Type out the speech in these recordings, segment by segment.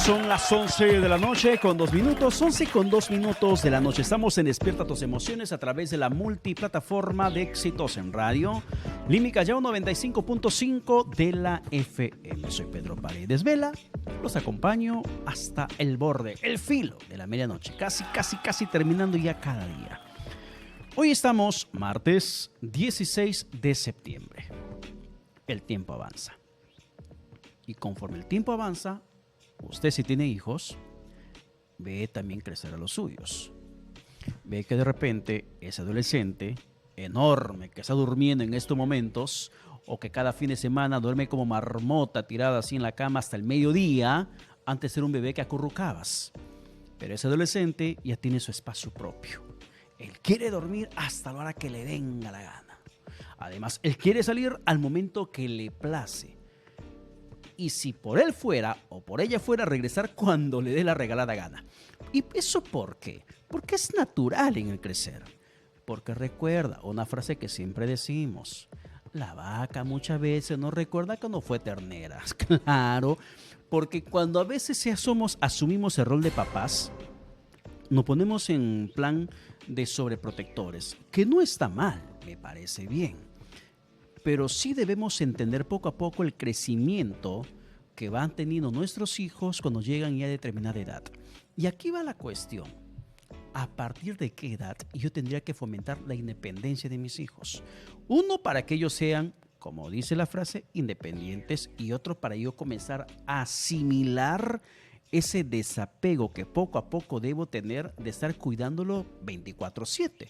Son las 11 de la noche con 2 minutos, 11 con 2 minutos de la noche. Estamos en Despierta tus emociones a través de la multiplataforma de éxitos en radio. Limi Callao 95.5 de la FM. Soy Pedro Paredes Vela. Los acompaño hasta el borde, el filo de la medianoche. Casi terminando ya cada día. Hoy estamos martes 16 de septiembre. El tiempo avanza. Y conforme el tiempo avanza, usted si tiene hijos, ve también crecer a los suyos. Ve que de repente ese adolescente enorme que está durmiendo en estos momentos o que cada fin de semana duerme como marmota tirada así en la cama hasta el mediodía, antes era un bebé que acurrucabas. Pero ese adolescente ya tiene su espacio propio. Él quiere dormir hasta la hora que le venga la gana. Además, él quiere salir al momento que le place. Y si por él fuera o por ella fuera, regresar cuando le dé la regalada gana. ¿Y eso por qué? Porque es natural en el crecer. Porque recuerda una frase que siempre decimos: la vaca muchas veces no recuerda cuando fue ternera. Claro, porque cuando a veces asumimos el rol de papás, nos ponemos en plan de sobreprotectores, que no está mal, me parece bien. Pero sí debemos entender poco a poco el crecimiento que van teniendo nuestros hijos cuando llegan ya a determinada edad. Y aquí va la cuestión: ¿a partir de qué edad yo tendría que fomentar la independencia de mis hijos? Uno, para que ellos sean, como dice la frase, independientes, y otro, para yo comenzar a asimilar ese desapego que poco a poco debo tener de estar cuidándolo 24/7.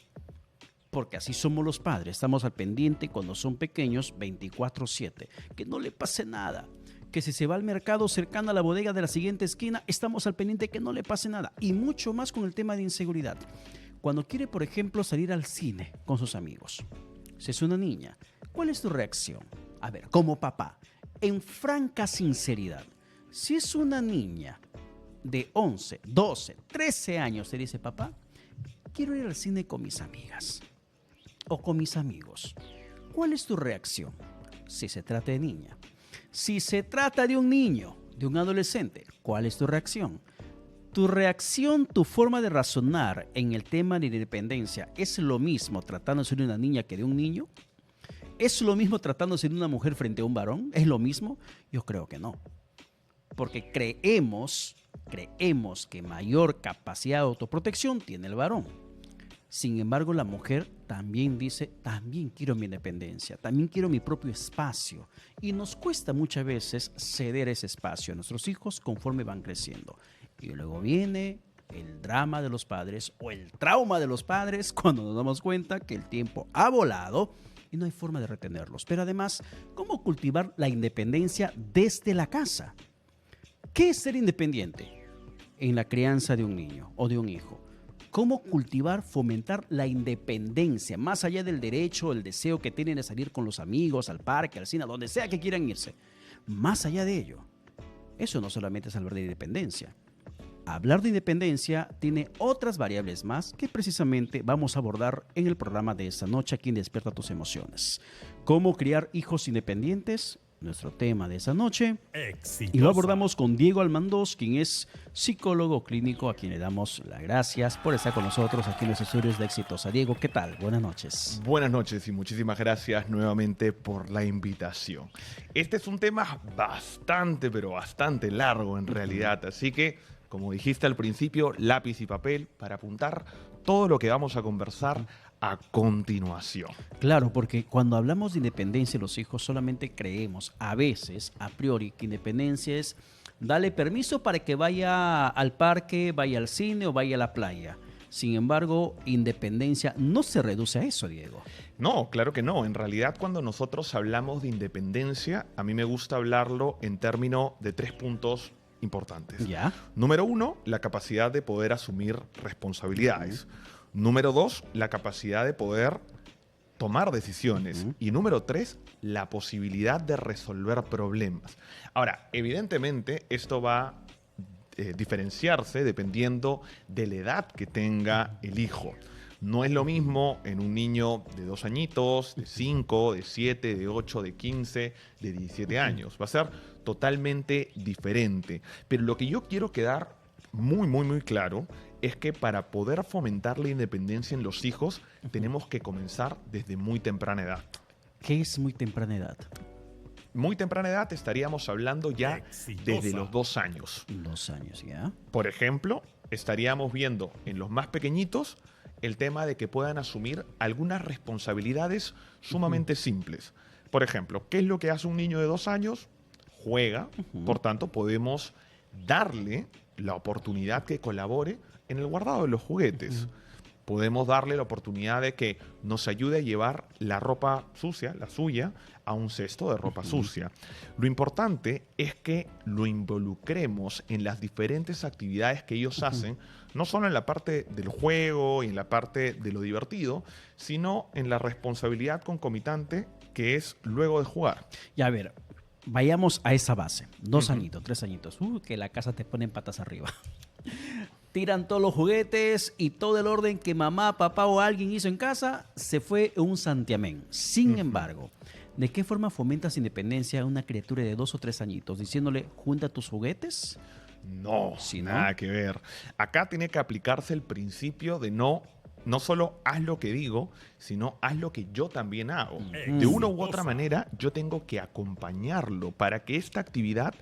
Porque así somos los padres, estamos al pendiente cuando son pequeños 24/7. Que no le pase nada. Que si se va al mercado cercano a la bodega de la siguiente esquina, estamos al pendiente que no le pase nada. Y mucho más con el tema de inseguridad. Cuando quiere, por ejemplo, salir al cine con sus amigos, si es una niña, ¿cuál es tu reacción? A ver, como papá, en franca sinceridad, si es una niña de 11, 12, 13 años, se dice: papá, quiero ir al cine con mis amigas o con mis amigos, ¿cuál es tu reacción? Si se trata de niña. Si se trata de un niño, de un adolescente, ¿cuál es tu reacción? Tu reacción, tu forma de razonar en el tema de la independencia, ¿es lo mismo tratándose de una niña que de un niño? ¿Es lo mismo tratándose de una mujer frente a un varón? ¿Es lo mismo? Yo creo que no. Porque creemos que mayor capacidad de autoprotección tiene el varón. Sin embargo, la mujer también dice: también quiero mi independencia, también quiero mi propio espacio. Y nos cuesta muchas veces ceder ese espacio a nuestros hijos conforme van creciendo. Y luego viene el drama de los padres o el trauma de los padres cuando nos damos cuenta que el tiempo ha volado y no hay forma de retenerlos. Pero además, ¿cómo cultivar la independencia desde la casa? ¿Qué es ser independiente en la crianza de un niño o de un hijo? ¿Cómo cultivar, fomentar la independencia, más allá del derecho, el deseo que tienen de salir con los amigos, al parque, al cine, a donde sea que quieran irse? Más allá de ello, eso no solamente es hablar de independencia. Hablar de independencia tiene otras variables más que precisamente vamos a abordar en el programa de esta noche aquí en Despierta tus emociones. ¿Cómo criar hijos independientes? Nuestro tema de esa noche. Exitosa. Y lo abordamos con Diego Almandoz, quien es psicólogo clínico, a quien le damos las gracias por estar con nosotros aquí en los estudios de Exitosa. Diego, ¿qué tal? Buenas noches. Buenas noches y muchísimas gracias nuevamente por la invitación. Este es un tema bastante, pero bastante largo en realidad, así que, como dijiste al principio, lápiz y papel para apuntar todo lo que vamos a conversar a continuación. Claro, porque cuando hablamos de independencia de los hijos solamente creemos a veces, a priori, que independencia es darle permiso para que vaya al parque, vaya al cine o vaya a la playa. Sin embargo, independencia no se reduce a eso, Diego. No, claro que no. En realidad, cuando nosotros hablamos de independencia, a mí me gusta hablarlo en términos de 3 puntos importantes. ¿Ya? Número 1, la capacidad de poder asumir responsabilidades. Número 2, la capacidad de poder tomar decisiones. Y número 3, la posibilidad de resolver problemas. Ahora, evidentemente, esto va a diferenciarse dependiendo de la edad que tenga el hijo. No es lo mismo en un niño de 2 añitos, de 5, de 7, de 8, de 15, de 17 años. Va a ser totalmente diferente. Pero lo que yo quiero quedar muy, muy, muy claro es que para poder fomentar la independencia en los hijos, tenemos que comenzar desde muy temprana edad. ¿Qué es muy temprana edad? Muy temprana edad estaríamos hablando ya desde los 2 años. 2 años, ¿ya? Por ejemplo, estaríamos viendo en los más pequeñitos el tema de que puedan asumir algunas responsabilidades sumamente simples. Por ejemplo, ¿qué es lo que hace un niño de 2 años? Juega, por tanto podemos darle la oportunidad que colabore en el guardado de los juguetes. Podemos darle la oportunidad de que nos ayude a llevar la ropa sucia, la suya, a un cesto de ropa sucia. Lo importante es que lo involucremos en las diferentes actividades que ellos hacen, no solo en la parte del juego y en la parte de lo divertido, sino en la responsabilidad concomitante que es luego de jugar. Y a ver, vayamos a esa base. 2 añitos, 3 añitos. Que la casa te pone en patas arriba. Tiran todos los juguetes y todo el orden que mamá, papá o alguien hizo en casa se fue un santiamén. Sin embargo, ¿de qué forma fomentas independencia a una criatura de 2 o 3 añitos? ¿Diciéndole, junta tus juguetes? No, nada que ver. Acá tiene que aplicarse el principio de no solo haz lo que digo, sino haz lo que yo también hago. De una u otra manera, yo tengo que acompañarlo para que esta actividad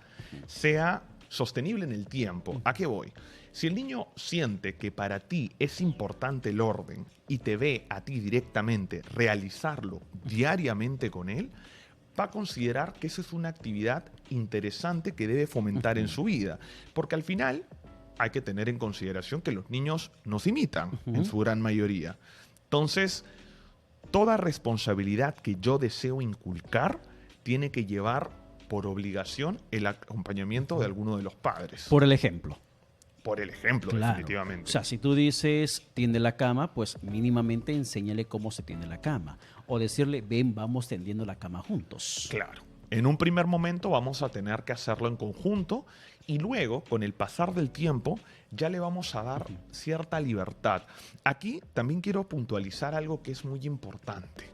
sea sostenible en el tiempo. ¿A qué voy? Si el niño siente que para ti es importante el orden y te ve a ti directamente realizarlo diariamente con él, va a considerar que esa es una actividad interesante que debe fomentar en su vida. Porque al final hay que tener en consideración que los niños nos imitan en su gran mayoría. Entonces, toda responsabilidad que yo deseo inculcar tiene que llevar por obligación el acompañamiento de alguno de los padres. Por el ejemplo. Por el ejemplo, Claro. definitivamente. O sea, si tú dices tiende la cama, pues mínimamente enséñale cómo se tiende la cama. O decirle, ven, vamos tendiendo la cama juntos. Claro. En un primer momento vamos a tener que hacerlo en conjunto y luego, con el pasar del tiempo, ya le vamos a dar cierta libertad. Aquí también quiero puntualizar algo que es muy importante.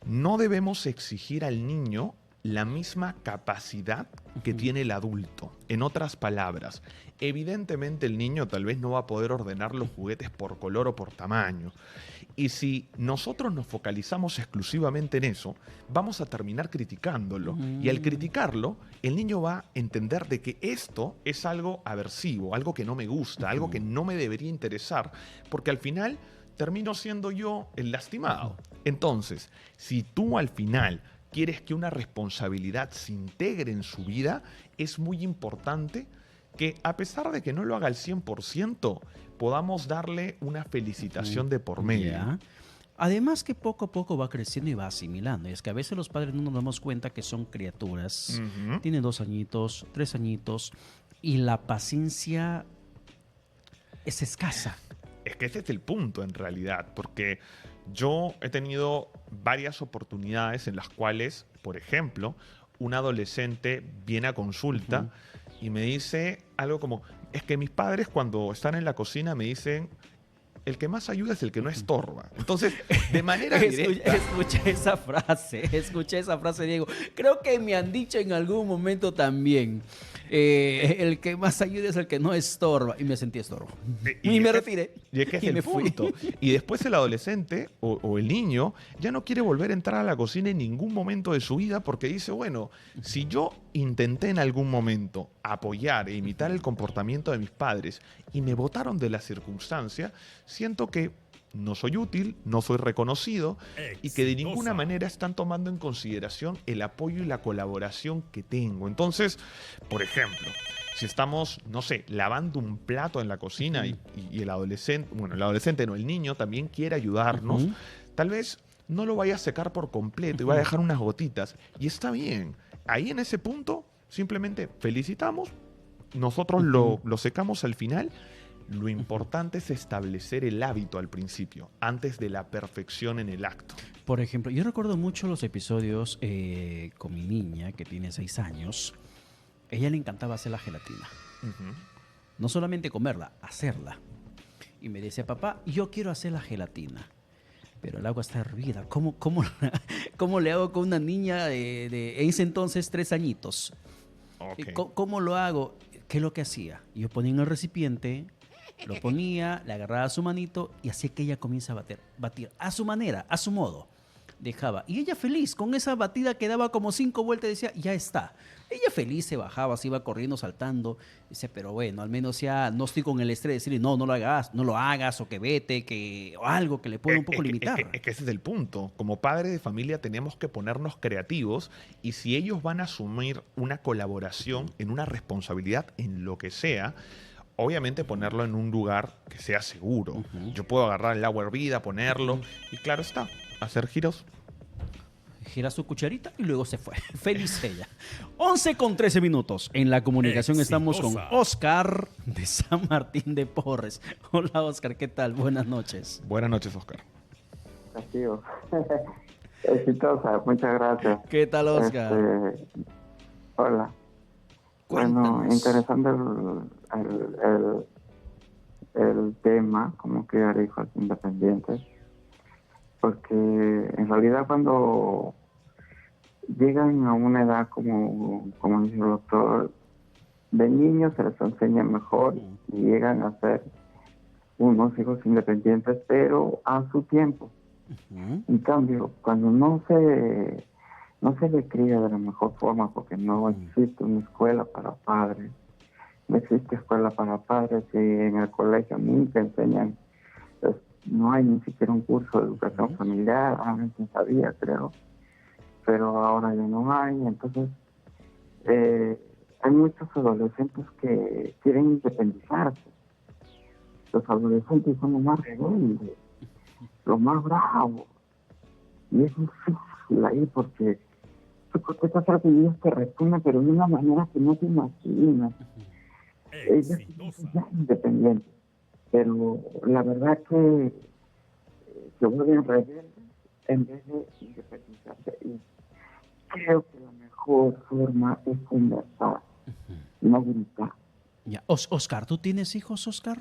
No debemos exigir al niño la misma capacidad que tiene el adulto. En otras palabras, evidentemente el niño tal vez no va a poder ordenar los juguetes por color o por tamaño. Y si nosotros nos focalizamos exclusivamente en eso, vamos a terminar criticándolo. Y al criticarlo, el niño va a entender de que esto es algo aversivo, algo que no me gusta, algo que no me debería interesar, porque al final termino siendo yo el lastimado. Entonces, si tú al final quieres que una responsabilidad se integre en su vida, es muy importante que, a pesar de que no lo haga al 100%, podamos darle una felicitación de por medio. Ya. Además que poco a poco va creciendo y va asimilando. Y es que a veces los padres no nos damos cuenta que son criaturas. Tienen 2 añitos, 3 añitos, y la paciencia es escasa. Es que ese es el punto en realidad, porque yo he tenido varias oportunidades en las cuales, por ejemplo, un adolescente viene a consulta y me dice algo como, es que mis padres cuando están en la cocina me dicen, el que más ayuda es el que no estorba. Entonces, de manera directa... Escuché esa frase, Diego. Creo que me han dicho en algún momento también, el que más ayuda es el que no estorba. Y me sentí estorbo. Y me retiré. Y es que es el me fui. punto. Y después el adolescente o el niño ya no quiere volver a entrar a la cocina en ningún momento de su vida porque dice, bueno, si yo intenté en algún momento apoyar e imitar el comportamiento de mis padres y me botaron de la circunstancia, siento que no soy útil, no soy reconocido y que de ninguna manera están tomando en consideración el apoyo y la colaboración que tengo. Entonces, por ejemplo, si estamos, no sé, lavando un plato en la cocina y el adolescente, bueno, el adolescente no, el niño también quiere ayudarnos, tal vez no lo vaya a secar por completo y va a dejar unas gotitas. Y está bien. Ahí en ese punto, simplemente felicitamos, nosotros lo secamos al final. Lo importante es establecer el hábito al principio, antes de la perfección en el acto. Por ejemplo, yo recuerdo mucho los episodios con mi niña, que tiene 6 años. A ella le encantaba hacer la gelatina. No solamente comerla, hacerla. Y me decía, papá, yo quiero hacer la gelatina, pero el agua está hervida. ¿Cómo le hago con una niña en ese entonces 3 añitos? Ok. ¿Cómo lo hago? ¿Qué es lo que hacía? Yo ponía en el recipiente, lo ponía, le agarraba su manito y hacía que ella comience a batir a su manera, a su modo. Dejaba. Y ella feliz, con esa batida que daba como 5 vueltas, decía, ya está. Ella feliz se bajaba, se iba corriendo, saltando. Dice, pero bueno, al menos ya no estoy con el estrés de decirle, no, no lo hagas, o que vete, o algo que le pueda un poco limitar. Es que ese es el punto. Como padres de familia tenemos que ponernos creativos y si ellos van a asumir una colaboración en una responsabilidad en lo que sea, obviamente ponerlo en un lugar que sea seguro. Yo puedo agarrar el agua hervida, ponerlo y claro está, hacer giros. Gira su cucharita y luego se fue. Feliz ella. 11:13. En la comunicación estamos con Oscar de San Martín de Porres. Hola, Oscar, ¿qué tal? Buenas noches. Buenas noches, Oscar. Así exitosa, muchas gracias. ¿Qué tal, Oscar? Hola. Cuéntanos. Bueno, interesante el tema, como criar hijos independientes, porque en realidad cuando llegan a una edad como dice el doctor, de niños se les enseña mejor y llegan a ser unos hijos independientes, pero a su tiempo. En cambio, cuando no se le cría de la mejor forma, porque no existe una escuela para padres, no existe escuela para padres y en el colegio nunca enseñan, pues, no hay ni siquiera un curso de educación familiar, antes sabía, creo, pero ahora ya no hay. Entonces hay muchos adolescentes que quieren independizarse. Los adolescentes son los más rebeldes, los más bravos, y es difícil ahí porque tú contestas algo y ellos te responden, pero de una manera que no te imaginas. Ellos son independientes, pero la verdad que se vuelven rebeldes en vez de independizarse. Y creo que la mejor forma es conversar, no gritar. Ya. Oscar, ¿tú tienes hijos, Oscar?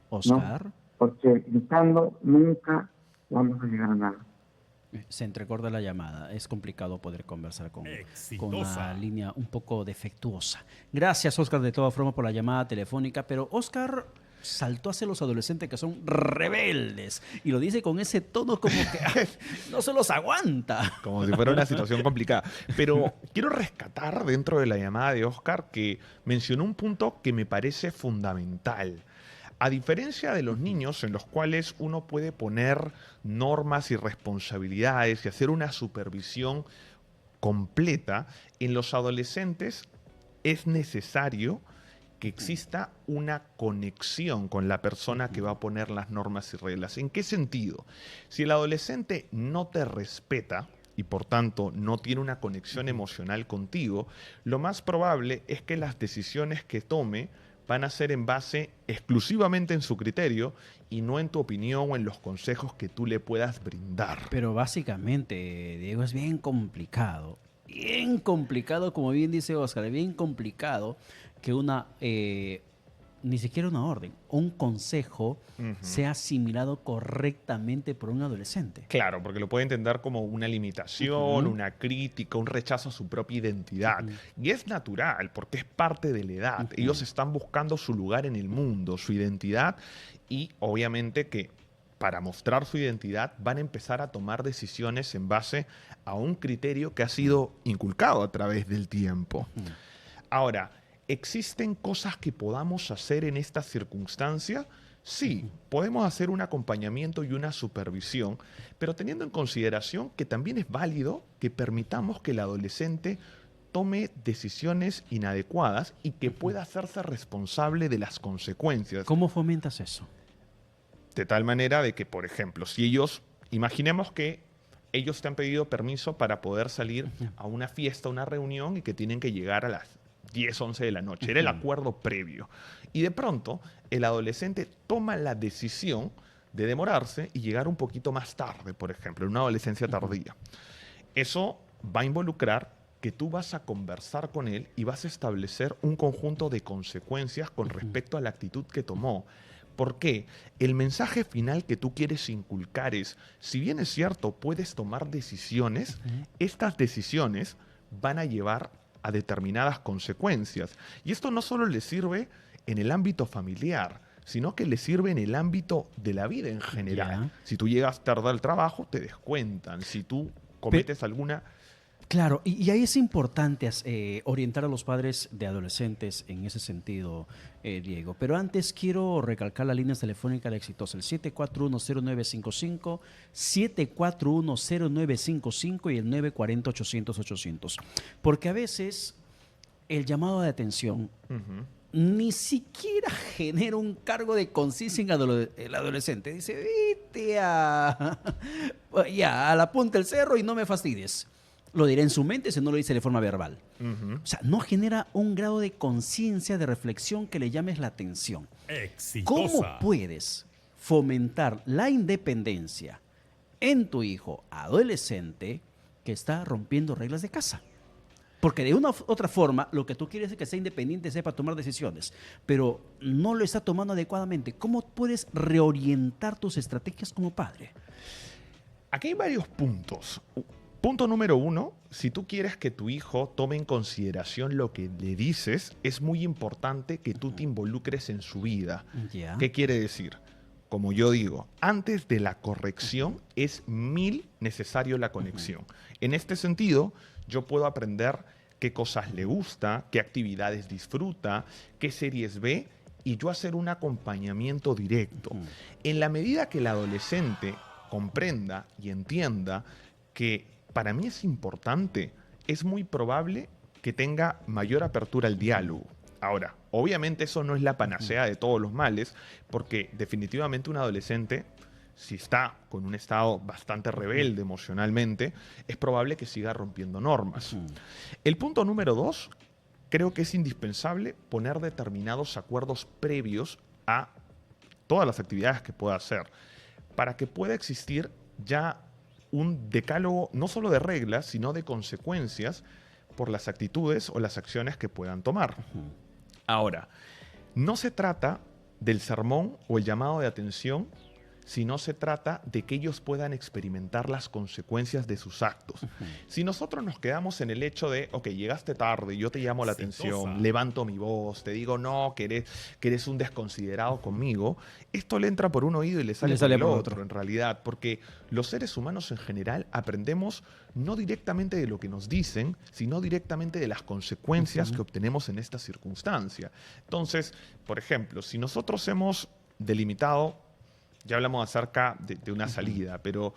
Oscar. No, porque gritando nunca vamos a llegar a nada. Se entrecorta la llamada. Es complicado poder conversar con una línea un poco defectuosa. Gracias, Oscar, de todas formas, por la llamada telefónica. Pero Oscar saltó hacia los adolescentes que son rebeldes. Y lo dice con ese tono como que no se los aguanta. Como si fuera una situación complicada. Pero quiero rescatar dentro de la llamada de Oscar que mencionó un punto que me parece fundamental. A diferencia de los niños en los cuales uno puede poner normas y responsabilidades y hacer una supervisión completa, en los adolescentes es necesario que exista una conexión con la persona que va a poner las normas y reglas. ¿En qué sentido? Si el adolescente no te respeta y por tanto no tiene una conexión emocional contigo, lo más probable es que las decisiones que tome van a ser en base exclusivamente en su criterio y no en tu opinión o en los consejos que tú le puedas brindar. Pero básicamente, Diego, es bien complicado, como bien dice Oscar, es bien complicado que ni siquiera una orden, un consejo sea asimilado correctamente por un adolescente. Claro, porque lo puede entender como una limitación, una crítica, un rechazo a su propia identidad. Y es natural, porque es parte de la edad. Ellos están buscando su lugar en el mundo, su identidad, y obviamente que para mostrar su identidad van a empezar a tomar decisiones en base a un criterio que ha sido inculcado a través del tiempo. Ahora, ¿existen cosas que podamos hacer en esta circunstancia? Sí, podemos hacer un acompañamiento y una supervisión, pero teniendo en consideración que también es válido que permitamos que el adolescente tome decisiones inadecuadas y que pueda hacerse responsable de las consecuencias. ¿Cómo fomentas eso? De tal manera de que, por ejemplo, si imaginemos que ellos te han pedido permiso para poder salir a una fiesta, a una reunión y que tienen que llegar a las 10, 11 de la noche. Era el acuerdo previo. Y de pronto, el adolescente toma la decisión de demorarse y llegar un poquito más tarde, por ejemplo, en una adolescencia tardía. Eso va a involucrar que tú vas a conversar con él y vas a establecer un conjunto de consecuencias con respecto a la actitud que tomó. ¿Por qué? El mensaje final que tú quieres inculcar es, si bien es cierto, puedes tomar decisiones, estas decisiones van a llevar a determinadas consecuencias. Y esto no solo le sirve en el ámbito familiar, sino que le sirve en el ámbito de la vida en general. Si tú llegas tarde al trabajo, te descuentan. Si tú cometes alguna... Claro, y ahí es importante orientar a los padres de adolescentes en ese sentido, Diego. Pero antes quiero recalcar las líneas telefónicas de Exitosa, el 7410955, 7410955 y el 940-800-800. Porque a veces el llamado de atención ni siquiera genera un cargo de conciencia en el adolescente. Dice, vete a la punta del cerro y no me fastidies. Lo diré en su mente si no lo dice de forma verbal. O sea, no genera un grado de conciencia, de reflexión que le llames la atención. Exitosa. ¿Cómo puedes fomentar la independencia en tu hijo adolescente que está rompiendo reglas de casa? Porque de una u otra forma, lo que tú quieres es que sea independiente, sepa tomar decisiones, pero no lo está tomando adecuadamente. ¿Cómo puedes reorientar tus estrategias como padre? Aquí hay varios puntos. Punto número 1, si tú quieres que tu hijo tome en consideración lo que le dices, es muy importante que tú te involucres en su vida. ¿Qué quiere decir? Como yo digo, antes de la corrección es 1000 necesario la conexión. En este sentido, yo puedo aprender qué cosas le gusta, qué actividades disfruta, qué series ve, y yo hacer un acompañamiento directo. En la medida que el adolescente comprenda y entienda que para mí es importante, es muy probable que tenga mayor apertura al diálogo. Ahora, obviamente eso no es la panacea de todos los males, porque definitivamente un adolescente, si está con un estado bastante rebelde emocionalmente, es probable que siga rompiendo normas. El punto número 2, creo que es indispensable poner determinados acuerdos previos a todas las actividades que pueda hacer, para que pueda existir ya un decálogo no solo de reglas, sino de consecuencias por las actitudes o las acciones que puedan tomar. Ahora, no se trata del sermón o el llamado de atención, sino se trata de que ellos puedan experimentar las consecuencias de sus actos. Si nosotros nos quedamos en el hecho de, ok, llegaste tarde, yo te llamo la atención, levanto mi voz, te digo, no, que eres un desconsiderado conmigo, esto le entra por un oído y le sale por el otro, en realidad, porque los seres humanos en general aprendemos no directamente de lo que nos dicen, sino directamente de las consecuencias que obtenemos en esta circunstancia. Entonces, por ejemplo, si nosotros hemos delimitado, ya hablamos acerca de una salida, pero,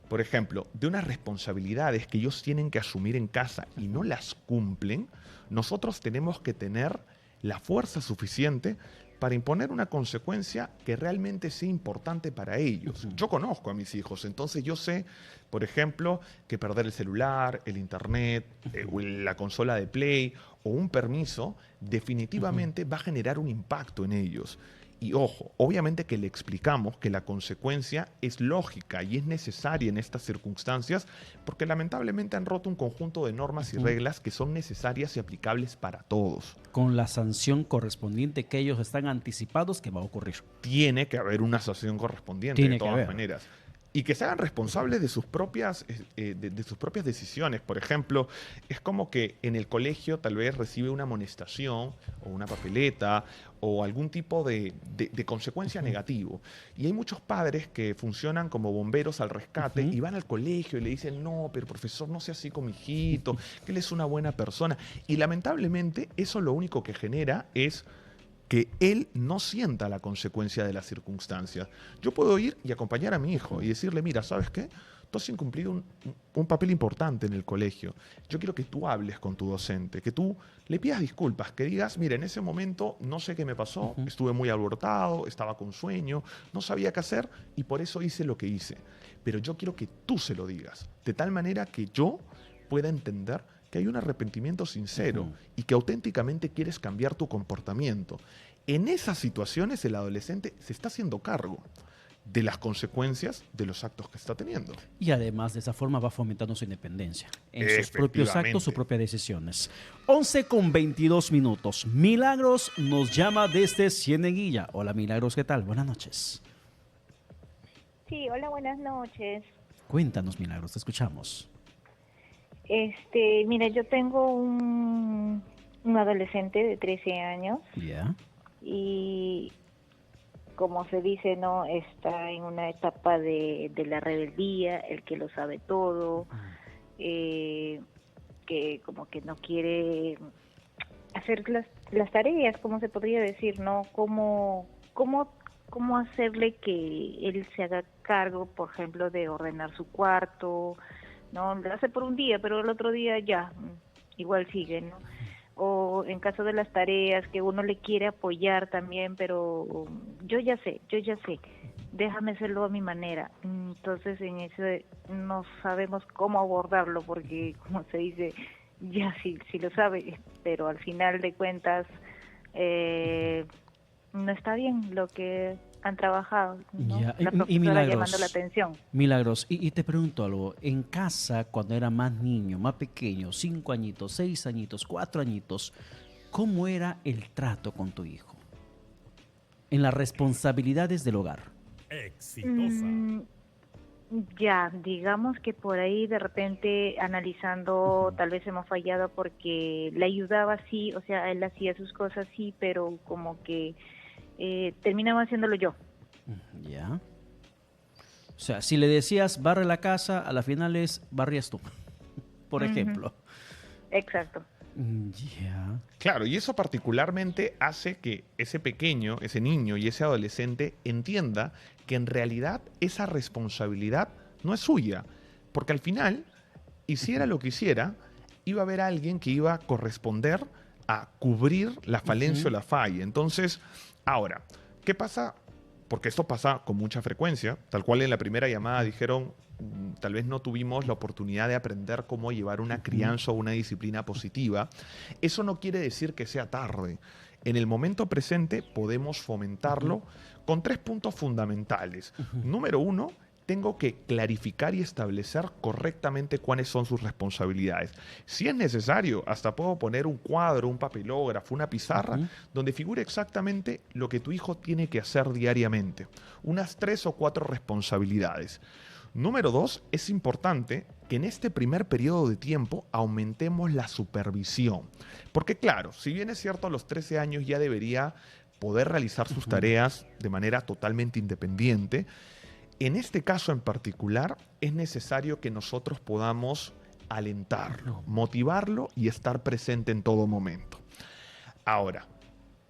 por ejemplo, de unas responsabilidades que ellos tienen que asumir en casa y no las cumplen, nosotros tenemos que tener la fuerza suficiente para imponer una consecuencia que realmente sea importante para ellos. Yo conozco a mis hijos, entonces yo sé, por ejemplo, que perder el celular, el internet, la consola de Play o un permiso definitivamente va a generar un impacto en ellos. Y ojo, obviamente que le explicamos que la consecuencia es lógica y es necesaria en estas circunstancias porque lamentablemente han roto un conjunto de normas y reglas que son necesarias y aplicables para todos. Con la sanción correspondiente que ellos están anticipados que va a ocurrir. Tiene que haber una sanción correspondiente de todas maneras. Y que se hagan responsables de sus propias decisiones. Por ejemplo, es como que en el colegio tal vez recibe una amonestación o una papeleta o algún tipo de consecuencia negativo. Y hay muchos padres que funcionan como bomberos al rescate y van al colegio y le dicen, no, pero profesor, no sea así con mi hijito, que él es una buena persona. Y lamentablemente eso lo único que genera es que él no sienta la consecuencia de las circunstancias. Yo puedo ir y acompañar a mi hijo y decirle, mira, ¿sabes qué? Tú has incumplido un papel importante en el colegio. Yo quiero que tú hables con tu docente, que tú le pidas disculpas, que digas, mira, en ese momento no sé qué me pasó, estuve muy alborotado, estaba con sueño, no sabía qué hacer y por eso hice lo que hice. Pero yo quiero que tú se lo digas, de tal manera que yo pueda entender que hay un arrepentimiento sincero y que auténticamente quieres cambiar tu comportamiento. En esas situaciones el adolescente se está haciendo cargo. de las consecuencias de los actos que está teniendo. Y además de esa forma va fomentando su independencia en sus propios actos, sus Efectivamente. propias decisiones. 11:22. Milagros nos llama desde Cieneguilla. Hola Milagros, ¿qué tal? Buenas noches. Sí, hola, buenas noches. Cuéntanos Milagros, te escuchamos. Mira, yo tengo un adolescente de 13 años Ya. y como se dice, no está en una etapa de la rebeldía, el que lo sabe todo, que como que no quiere hacer las tareas, como se podría decir, ¿no? ¿Cómo hacerle que él se haga cargo, por ejemplo, de ordenar su cuarto? ¿No? Lo hace por un día, pero el otro día ya, igual sigue, ¿no? O en caso de las tareas, que uno le quiere apoyar también, pero yo ya sé, déjame hacerlo a mi manera. Entonces en eso no sabemos cómo abordarlo, porque como se dice, ya sí lo sabe, pero al final de cuentas no está bien lo que han trabajado, ¿no? Ya. La Y profesora Milagros, llamando la atención. Milagros, y te pregunto algo, en casa, cuando era más niño, más pequeño, 5 añitos, 6 añitos, 4 añitos, ¿cómo era el trato con tu hijo? En las responsabilidades del hogar. Exitosa. Ya, digamos que por ahí de repente analizando, Ujú. tal vez hemos fallado porque le ayudaba sí, o sea, él hacía sus cosas sí, pero como que terminaba haciéndolo yo. Ya. O sea, si le decías barre la casa, a la final es barrías tú, por Ujú, ejemplo. exacto. Ya. Claro, y eso particularmente hace que ese pequeño, ese niño y ese adolescente entienda que en realidad esa responsabilidad no es suya, porque al final, hiciera lo que hiciera, iba a haber alguien que iba a corresponder a cubrir la falencia o Ujú. la falla. Entonces, ahora, ¿qué pasa? Porque esto pasa con mucha frecuencia, tal cual en la primera llamada dijeron, tal vez no tuvimos la oportunidad de aprender cómo llevar una crianza o una disciplina positiva. Eso no quiere decir que sea tarde. En el momento presente podemos fomentarlo con 3 puntos fundamentales. Número 1, tengo que clarificar y establecer correctamente cuáles son sus responsabilidades. Si es necesario, hasta puedo poner un cuadro, un papelógrafo, una pizarra, donde figure exactamente lo que tu hijo tiene que hacer diariamente. Unas 3 o 4 responsabilidades. Número 2, es importante que en este primer periodo de tiempo aumentemos la supervisión. Porque claro, si bien es cierto a los 13 años ya debería poder realizar sus tareas de manera totalmente independiente, en este caso en particular es necesario que nosotros podamos alentarlo, motivarlo y estar presente en todo momento. Ahora,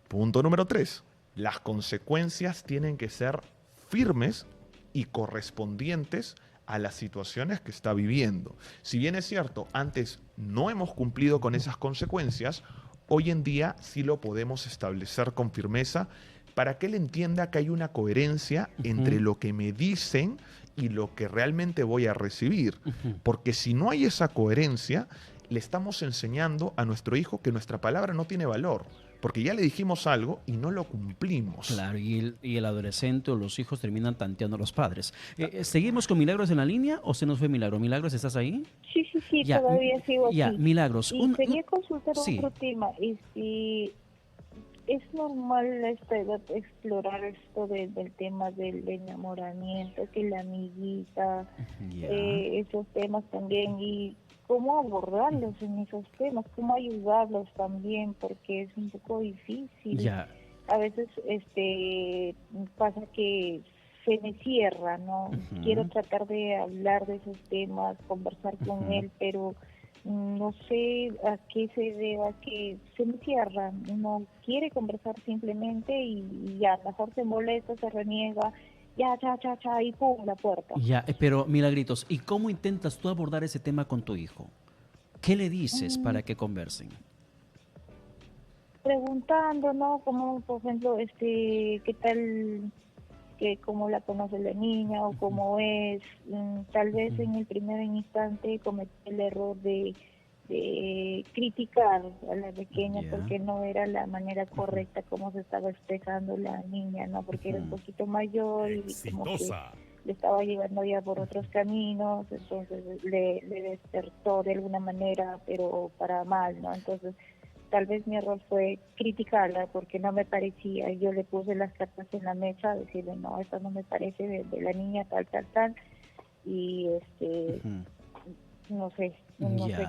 punto número 3. Las consecuencias tienen que ser firmes y correspondientes a las situaciones que está viviendo. Si bien es cierto, antes no hemos cumplido con esas consecuencias, hoy en día sí lo podemos establecer con firmeza para que él entienda que hay una coherencia entre lo que me dicen y lo que realmente voy a recibir. Porque si no hay esa coherencia, le estamos enseñando a nuestro hijo que nuestra palabra no tiene valor, porque ya le dijimos algo y no lo cumplimos. Claro, y el adolescente o los hijos terminan tanteando a los padres. ¿Seguimos con Milagros en la línea o se nos fue Milagros? Milagros, ¿estás ahí? Sí, Ya, todavía sigo ya, aquí. Milagros. Y quería consultar Sí. otro tema. ¿Es normal a esta edad explorar esto del tema del enamoramiento, que la amiguita, Ya. esos temas también? Y cómo abordarlos en esos temas, cómo ayudarlos también, porque es un poco difícil. Ya. A veces pasa que se me cierra, ¿no? Quiero tratar de hablar de esos temas, conversar con él, pero no sé a qué se deba que se me cierra, no quiere conversar simplemente y ya, mejor se molesta, se reniega, ya, y pum, la puerta. Ya, pero Milagritos, ¿y cómo intentas tú abordar ese tema con tu hijo? ¿Qué le dices para que conversen? Preguntando, ¿no? Como, por ejemplo, ¿qué tal, que cómo la conoce la niña o cómo es? Tal vez en el primer instante cometí el error de criticar a la pequeña Ya. porque no era la manera correcta como se estaba expresando la niña, ¿no? Porque era un poquito mayor y como que le estaba llevando ya por otros caminos, entonces le despertó de alguna manera, pero para mal, ¿no? Entonces, tal vez mi error fue criticarla porque no me parecía. Yo le puse las cartas en la mesa, decirle, no, esto no me parece de la niña, tal, tal, tal. Y no sé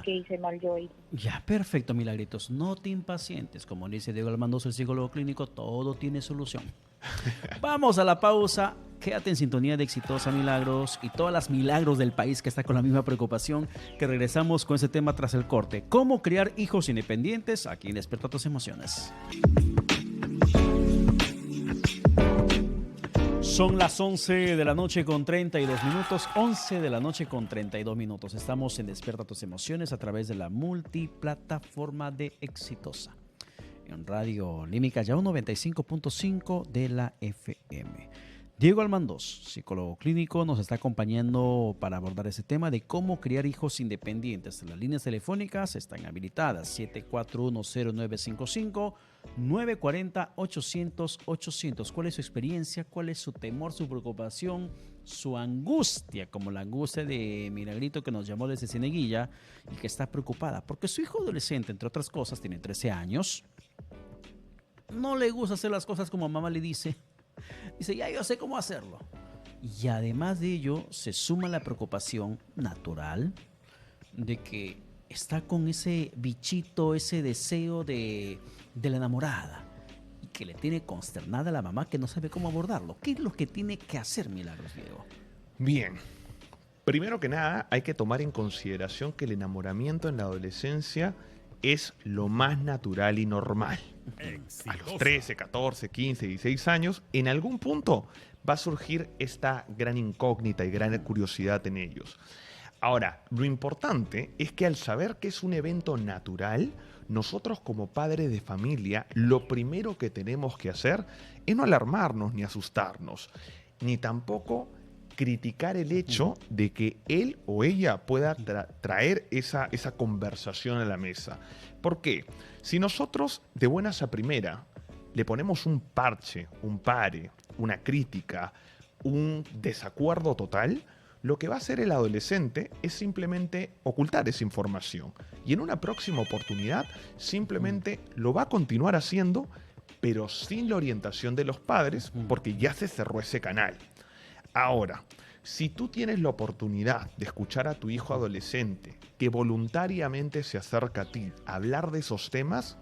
qué hice mal yo ahí. Ya, perfecto, Milagritos. No te impacientes. Como dice Diego Almandoz, el psicólogo clínico, todo tiene solución. Vamos a la pausa. Quédate en sintonía de Exitosa Milagros y todas las milagros del país que está con la misma preocupación, que regresamos con ese tema tras el corte. ¿Cómo criar hijos independientes? Aquí en Despierta tus emociones. Son las 11 de la noche con 32 minutos. 11 de la noche con 32 minutos. Estamos en Despierta tus emociones a través de la multiplataforma de Exitosa. En Radio Límica ya 95.5 de la FM. Diego Almandoz, psicólogo clínico, nos está acompañando para abordar ese tema de cómo criar hijos independientes. Las líneas telefónicas están habilitadas: 7410955, 940-800-800. ¿Cuál es su experiencia? ¿Cuál es su temor, su preocupación, su angustia? Como la angustia de Milagrito, que nos llamó desde Cieneguilla y que está preocupada porque su hijo adolescente, entre otras cosas, tiene 13 años. No le gusta hacer las cosas como mamá le dice. Dice, ya yo sé cómo hacerlo. Y además de ello, se suma la preocupación natural de que está con ese bichito, ese deseo de la enamorada, y que le tiene consternada a la mamá, que no sabe cómo abordarlo. ¿Qué es lo que tiene que hacer, Milagros, Diego? Bien. Primero que nada, hay que tomar en consideración que el enamoramiento en la adolescencia es lo más natural y normal. A los 13, 14, 15, 16 años, en algún punto va a surgir esta gran incógnita y gran curiosidad en ellos. Ahora, lo importante es que al saber que es un evento natural, nosotros como padres de familia, lo primero que tenemos que hacer es no alarmarnos ni asustarnos, ni tampoco criticar el hecho de que él o ella pueda traer esa conversación a la mesa. ¿Por qué? Si nosotros de buenas a primera le ponemos un parche, un pare, una crítica, un desacuerdo total, lo que va a hacer el adolescente es simplemente ocultar esa información. Y en una próxima oportunidad simplemente lo va a continuar haciendo, pero sin la orientación de los padres, porque ya se cerró ese canal. Ahora, si tú tienes la oportunidad de escuchar a tu hijo adolescente que voluntariamente se acerca a ti a hablar de esos temas,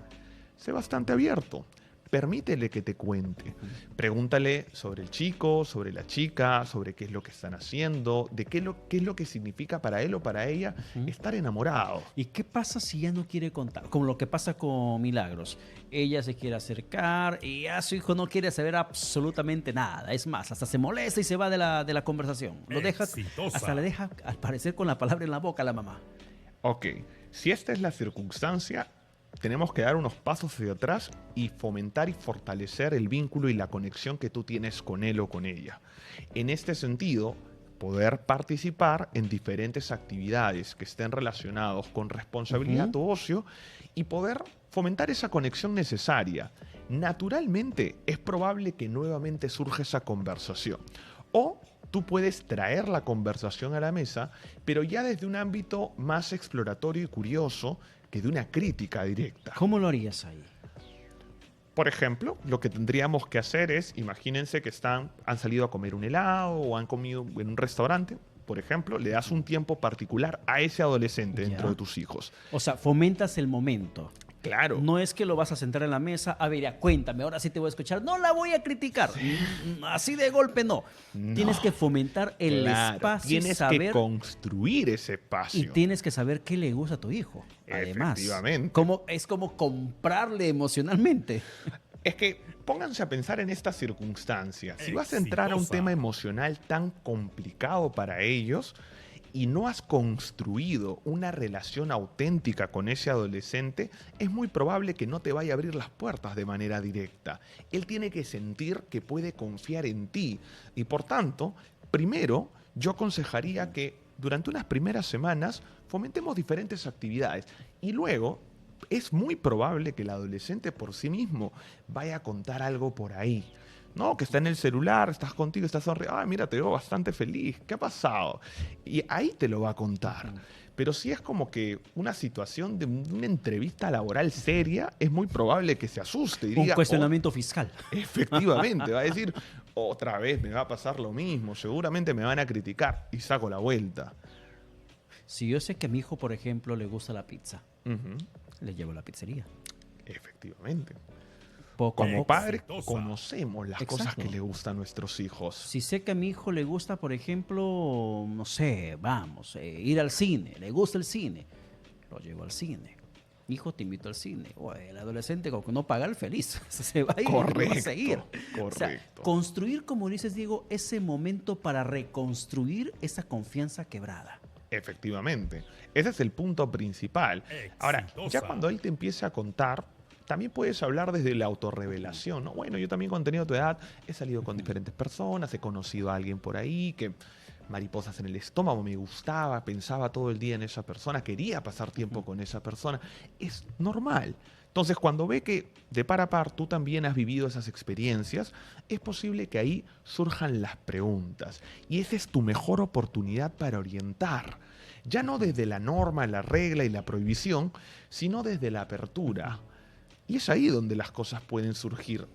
sé bastante abierto. Permítele que te cuente. Pregúntale sobre el chico, sobre la chica, sobre qué es lo que están haciendo, de qué es lo que significa para él o para ella estar enamorado. ¿Y qué pasa si ya no quiere contar? Como lo que pasa con Milagros. Ella se quiere acercar y a su hijo no quiere saber absolutamente nada. Es más, hasta se molesta y se va de la conversación. Lo deja, hasta le deja al parecer con la palabra en la boca a la mamá. Ok, si esta es la circunstancia, tenemos que dar unos pasos hacia atrás y fomentar y fortalecer el vínculo y la conexión que tú tienes con él o con ella. En este sentido, poder participar en diferentes actividades que estén relacionadas con responsabilidad o ocio y poder fomentar esa conexión necesaria. Naturalmente, es probable que nuevamente surja esa conversación. O tú puedes traer la conversación a la mesa, pero ya desde un ámbito más exploratorio y curioso que de una crítica directa. ¿Cómo lo harías ahí? Por ejemplo, lo que tendríamos que hacer es, imagínense que han salido a comer un helado o han comido en un restaurante, por ejemplo, le das un tiempo particular a ese adolescente dentro de tus hijos. O sea, fomentas el momento. Claro. No es que lo vas a sentar en la mesa, a ver, ya cuéntame, ahora sí te voy a escuchar. No la voy a criticar. Así de golpe no. Tienes que fomentar el espacio. Tienes que construir ese espacio. Y tienes que saber qué le gusta a tu hijo. Además, efectivamente. Es como comprarle emocionalmente. Es que pónganse a pensar en esta circunstancia. Si vas a entrar a un tema emocional tan complicado para ellos y no has construido una relación auténtica con ese adolescente, es muy probable que no te vaya a abrir las puertas de manera directa. Él tiene que sentir que puede confiar en ti. Y por tanto, primero, yo aconsejaría que durante unas primeras semanas fomentemos diferentes actividades. Y luego es muy probable que el adolescente por sí mismo vaya a contar algo por ahí. No, que está en el celular, estás contigo, estás sonriendo. Ah, mira, te veo bastante feliz. ¿Qué ha pasado? Y ahí te lo va a contar. Pero si es como que una situación de una entrevista laboral seria, es muy probable que se asuste y Un diga, cuestionamiento fiscal. efectivamente, va a decir, otra vez me va a pasar lo mismo, seguramente me van a criticar y saco la vuelta. Si yo sé que a mi hijo, por ejemplo, le gusta la pizza, Ujú. le llevo a la pizzería. Efectivamente. Poco a Como poco. padres conocemos las cosas Exacto. que le gustan a nuestros hijos. Si sé que a mi hijo le gusta, por ejemplo, no sé, vamos, ir al cine, le gusta el cine, lo llevo al cine. Hijo, te invito al cine. O el adolescente, como que no paga el feliz, se va a ir, Correcto, va a seguir. correcto. O sea, construir, como dices, Diego, ese momento para reconstruir esa confianza quebrada. Efectivamente. Ese es el punto principal. Ahora, ya cuando él te empiece a contar, también puedes hablar desde la autorrevelación, ¿no? Bueno, yo también cuando he tenido tu edad he salido con diferentes personas, he conocido a alguien por ahí que mariposas en el estómago, me gustaba, pensaba todo el día en esa persona, quería pasar tiempo con esa persona. Es normal. Entonces, cuando ve que de par a par tú también has vivido esas experiencias, es posible que ahí surjan las preguntas. Y esa es tu mejor oportunidad para orientar. Ya no desde la norma, la regla y la prohibición, sino desde la apertura. Y es ahí donde las cosas pueden surgir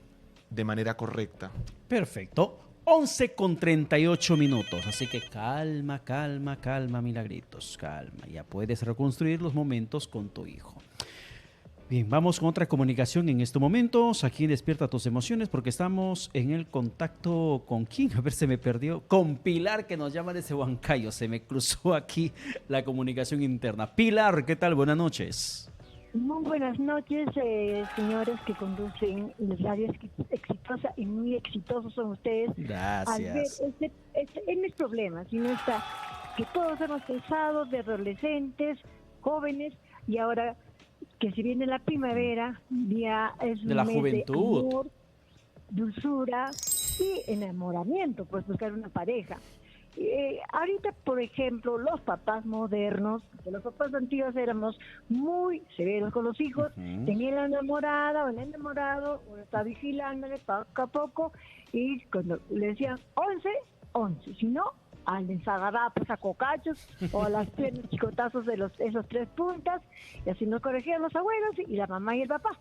de manera correcta. Perfecto. 11:38. Así que calma, calma, calma, milagritos, calma. Ya puedes reconstruir los momentos con tu hijo. Bien, vamos con otra comunicación en estos momentos. Aquí en Despierta tus emociones, porque estamos en el contacto con quién. A ver, se me perdió. Con Pilar, que nos llama desde Huancayo. Se me cruzó aquí la comunicación interna. Pilar, ¿qué tal? Buenas noches. Muy buenas noches, señores que conducen la radio exitosa y muy exitosos son ustedes. Gracias. Al ver en mis problemas, sino está que todos hemos pensado de adolescentes, jóvenes, y ahora que se viene la primavera, ya es De la un mes juventud. de amor, dulzura y enamoramiento, pues buscar una pareja. Ahorita, por ejemplo, los papás modernos, porque los papás antiguos éramos muy severos con los hijos, tenían la enamorada o el enamorado, uno está vigilándole poco a poco, y cuando le decían 11, si no, les agarraba pues a cocachos o a las piernas chicotazos de esos 3 puntas, y así nos corregían los abuelos y la mamá y el papá.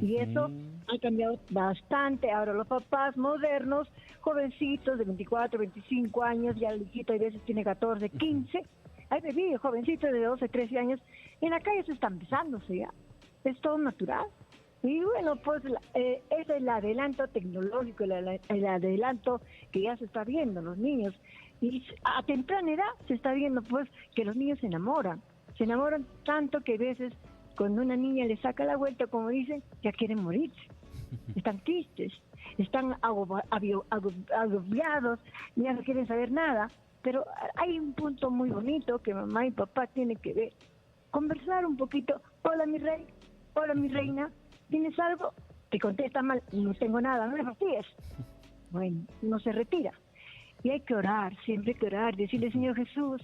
Y eso ha cambiado bastante. Ahora los papás modernos, jovencitos de 24, 25 años, ya el hijito a veces tiene 14, 15. Hay bebidos jovencitos de 12, 13 años. En la calle se están besándose ya. Es todo natural. Y bueno, pues es el adelanto tecnológico, el adelanto que ya se está viendo en los niños. Y a temprana edad se está viendo pues que los niños se enamoran. Se enamoran tanto que a veces cuando una niña le saca la vuelta, como dicen, ya quieren morirse. Están tristes, están agobiados, ya no quieren saber nada. Pero hay un punto muy bonito que mamá y papá tienen que ver. Conversar un poquito. Hola, mi rey. Hola, mi reina. ¿Tienes algo? Te contesta mal. No tengo nada, no me fastidies. Bueno, no se retira. Y hay que orar, siempre hay que orar. Decirle, Señor Jesús,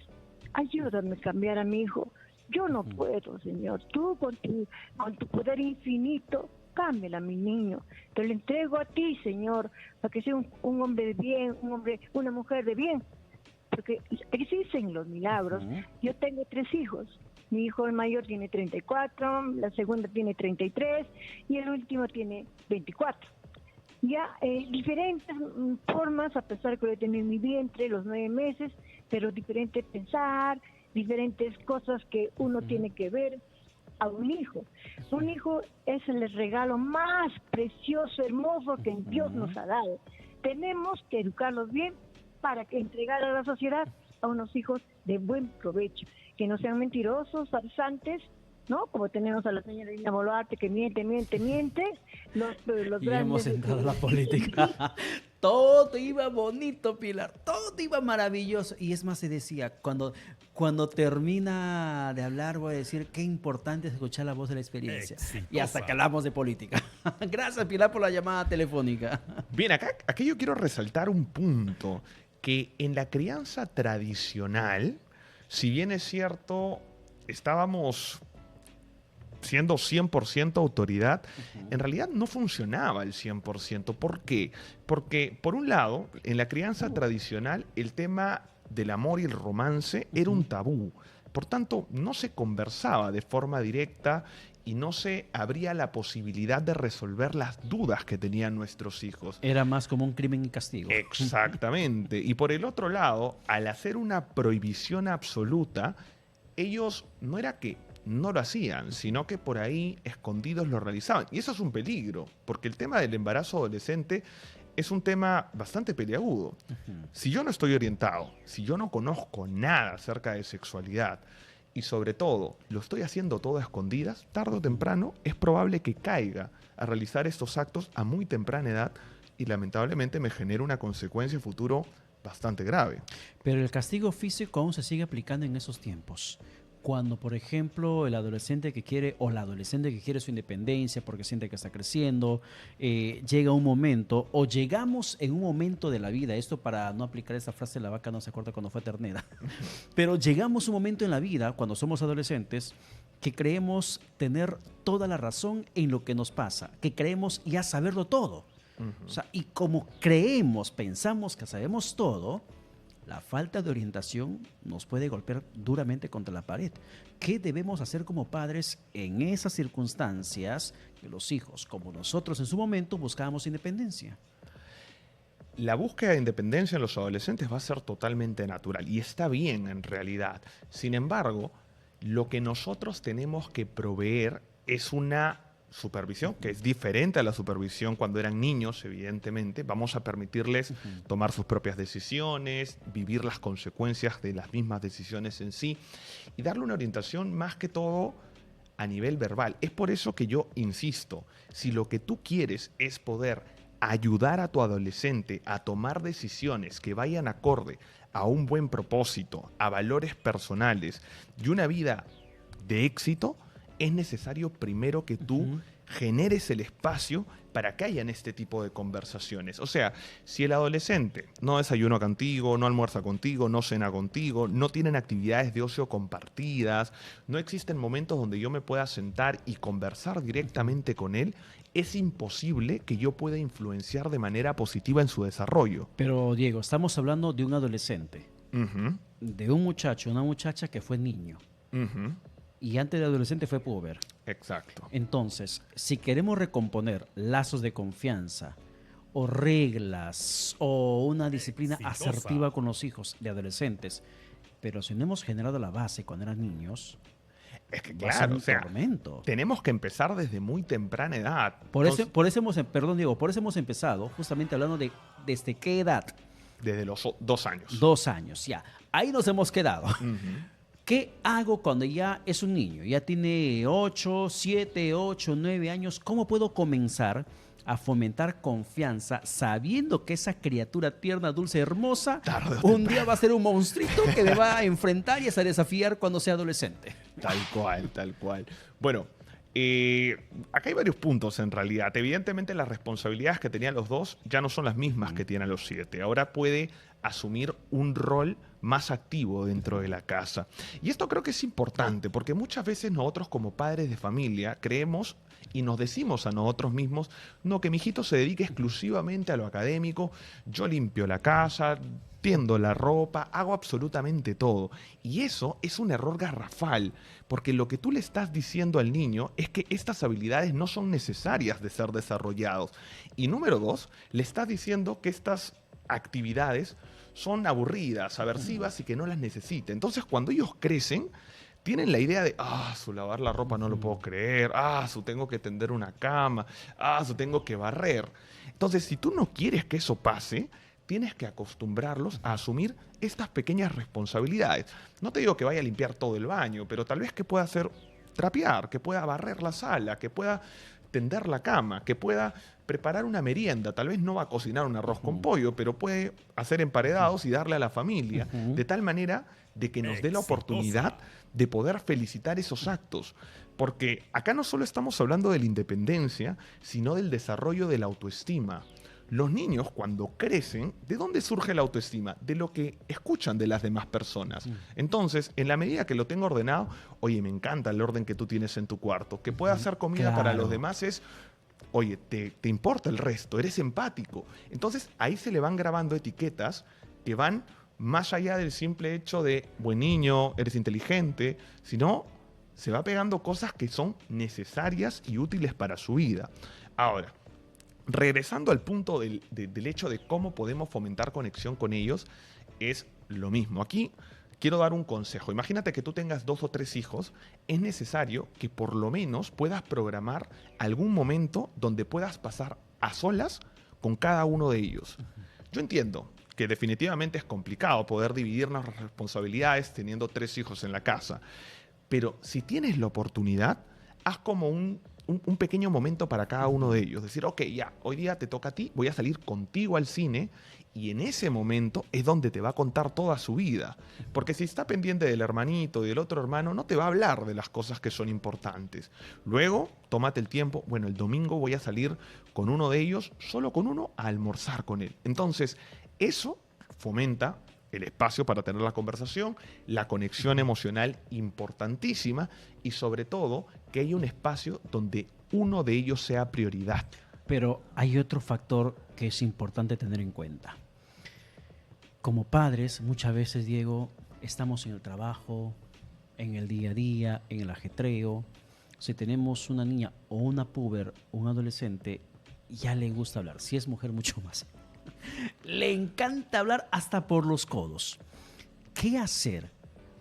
ayúdame a cambiar a mi hijo. Yo no puedo, Señor. Tú con tu poder infinito, cámbiala a mi niño. Te lo entrego a ti, Señor, para que sea un hombre de bien, una mujer de bien. Porque existen los milagros. Yo tengo 3 hijos. Mi hijo el mayor tiene 34, la segunda tiene 33 y el último tiene 24. Ya diferentes formas, a pesar que voy a tener mi vientre los 9 meses, pero diferente pensar, diferentes cosas que uno tiene que ver a un hijo. Un hijo es el regalo más precioso, hermoso que Dios nos ha dado. Tenemos que educarlos bien para que entregar a la sociedad a unos hijos de buen provecho, que no sean mentirosos, farsantes, ¿no? Como tenemos a la señora Dina Boluarte que miente. Los Y grandes... hemos entrado a la política. Todo iba bonito, Pilar. Todo iba maravilloso. Y es más, se decía, cuando termina de hablar, voy a decir qué importante es escuchar la voz de la experiencia. Exitosa. Y hasta que hablamos de política. Gracias, Pilar, por la llamada telefónica. Bien, aquí yo quiero resaltar un punto, que en la crianza tradicional, si bien es cierto, estábamos siendo 100% autoridad, en realidad no funcionaba el 100%. ¿Por qué? Porque, por un lado, en la crianza tradicional, el tema del amor y el romance era un tabú. Por tanto, no se conversaba de forma directa y no se abría la posibilidad de resolver las dudas que tenían nuestros hijos. Era más como un crimen y castigo. Exactamente. Y por el otro lado, al hacer una prohibición absoluta, ellos no era que no lo hacían, sino que por ahí escondidos lo realizaban. Y eso es un peligro, porque el tema del embarazo adolescente es un tema bastante peliagudo. Si yo no estoy orientado, si yo no conozco nada acerca de sexualidad y sobre todo lo estoy haciendo todo a escondidas, tarde o temprano es probable que caiga a realizar estos actos a muy temprana edad y lamentablemente me genere una consecuencia futuro bastante grave. Pero el castigo físico aún se sigue aplicando en esos tiempos. Cuando, por ejemplo, el adolescente que quiere o la adolescente que quiere su independencia porque siente que está creciendo, llega un momento o llegamos en un momento de la vida, esto para no aplicar esa frase, la vaca no se acuerda cuando fue ternera, pero llegamos un momento en la vida cuando somos adolescentes que creemos tener toda la razón en lo que nos pasa, que creemos ya saberlo todo. O sea, y como creemos, pensamos que sabemos todo, la falta de orientación nos puede golpear duramente contra la pared. ¿Qué debemos hacer como padres en esas circunstancias que los hijos, como nosotros en su momento, buscábamos independencia? La búsqueda de independencia en los adolescentes va a ser totalmente natural y está bien en realidad. Sin embargo, lo que nosotros tenemos que proveer es una supervisión, que es diferente a la supervisión cuando eran niños, evidentemente. Vamos a permitirles tomar sus propias decisiones, vivir las consecuencias de las mismas decisiones en sí y darle una orientación más que todo a nivel verbal. Es por eso que yo insisto, si lo que tú quieres es poder ayudar a tu adolescente a tomar decisiones que vayan acorde a un buen propósito, a valores personales y una vida de éxito, es necesario primero que tú generes el espacio para que hayan este tipo de conversaciones. O sea, si el adolescente no desayuna contigo, no almuerza contigo, no cena contigo, no tienen actividades de ocio compartidas, no existen momentos donde yo me pueda sentar y conversar directamente con él, es imposible que yo pueda influenciar de manera positiva en su desarrollo. Pero, Diego, estamos hablando de un adolescente, de un muchacho, una muchacha que fue niño. Y antes de adolescente fue puber. Exacto. Entonces, si queremos recomponer lazos de confianza o reglas o una disciplina asertiva con los hijos de adolescentes, pero si no hemos generado la base cuando eran niños, es que va a ser claro, un o sea, tormento. tenemos que empezar desde muy temprana edad. Por eso hemos, perdón Diego, por eso hemos empezado justamente hablando de desde qué edad. Desde los 2 años. 2 años, ya. Ahí nos hemos quedado. ¿Qué hago cuando ya es un niño? Ya tiene 7, 8, 9 años. ¿Cómo puedo comenzar a fomentar confianza sabiendo que esa criatura tierna, dulce, hermosa, un día va a ser un monstruito que me va a enfrentar y a desafiar cuando sea adolescente? Tal cual, tal cual. Bueno, acá hay varios puntos en realidad. Evidentemente las responsabilidades que tenían los dos ya no son las mismas que tienen los 7. Ahora puede asumir un rol más activo dentro de la casa. Y esto creo que es importante porque muchas veces nosotros como padres de familia creemos y nos decimos a nosotros mismos, no, que mi hijito se dedique exclusivamente a lo académico, yo limpio la casa, tiendo la ropa, hago absolutamente todo. Y eso es un error garrafal, porque lo que tú le estás diciendo al niño es que estas habilidades no son necesarias de ser desarrollados. Y número 2, le estás diciendo que estas actividades son aburridas, aversivas y que no las necesita. Entonces, cuando ellos crecen, tienen la idea de, su lavar la ropa no lo puedo creer, su tengo que tender una cama, su tengo que barrer. Entonces, si tú no quieres que eso pase, tienes que acostumbrarlos a asumir estas pequeñas responsabilidades. No te digo que vaya a limpiar todo el baño, pero tal vez que pueda hacer trapear, que pueda barrer la sala, que pueda tender la cama, que pueda preparar una merienda. Tal vez no va a cocinar un arroz con pollo, pero puede hacer emparedados y darle a la familia, de tal manera de que nos dé la oportunidad de poder felicitar esos actos. Porque acá no solo estamos hablando de la independencia, sino del desarrollo de la autoestima. Los niños, cuando crecen, ¿de dónde surge la autoestima? De lo que escuchan de las demás personas. Entonces, en la medida que lo tengo ordenado, oye, me encanta el orden que tú tienes en tu cuarto. Que pueda hacer comida para los demás es, oye, te importa el resto, eres empático. Entonces, ahí se le van grabando etiquetas que van más allá del simple hecho de buen niño, eres inteligente, sino se va pegando cosas que son necesarias y útiles para su vida. Ahora, regresando al punto del hecho de cómo podemos fomentar conexión con ellos, es lo mismo. Aquí quiero dar un consejo. Imagínate que tú tengas 2 o 3 hijos. Es necesario que por lo menos puedas programar algún momento donde puedas pasar a solas con cada uno de ellos. Yo entiendo que definitivamente es complicado poder dividirnos las responsabilidades teniendo 3 hijos en la casa. Pero si tienes la oportunidad, haz como un pequeño momento para cada uno de ellos. Decir, ok, ya, hoy día te toca a ti, voy a salir contigo al cine, y en ese momento es donde te va a contar toda su vida. Porque si está pendiente del hermanito y del otro hermano, no te va a hablar de las cosas que son importantes. Luego, tómate el tiempo, bueno, el domingo voy a salir con uno de ellos, solo con uno, a almorzar con él. Entonces, eso fomenta el espacio para tener la conversación, la conexión emocional importantísima y sobre todo que haya un espacio donde uno de ellos sea prioridad. Pero hay otro factor que es importante tener en cuenta. Como padres, muchas veces, Diego, estamos en el trabajo, en el día a día, en el ajetreo. Si tenemos una niña o una puber o un adolescente, ya le gusta hablar. Si es mujer, mucho más. Le encanta hablar hasta por los codos. ¿Qué hacer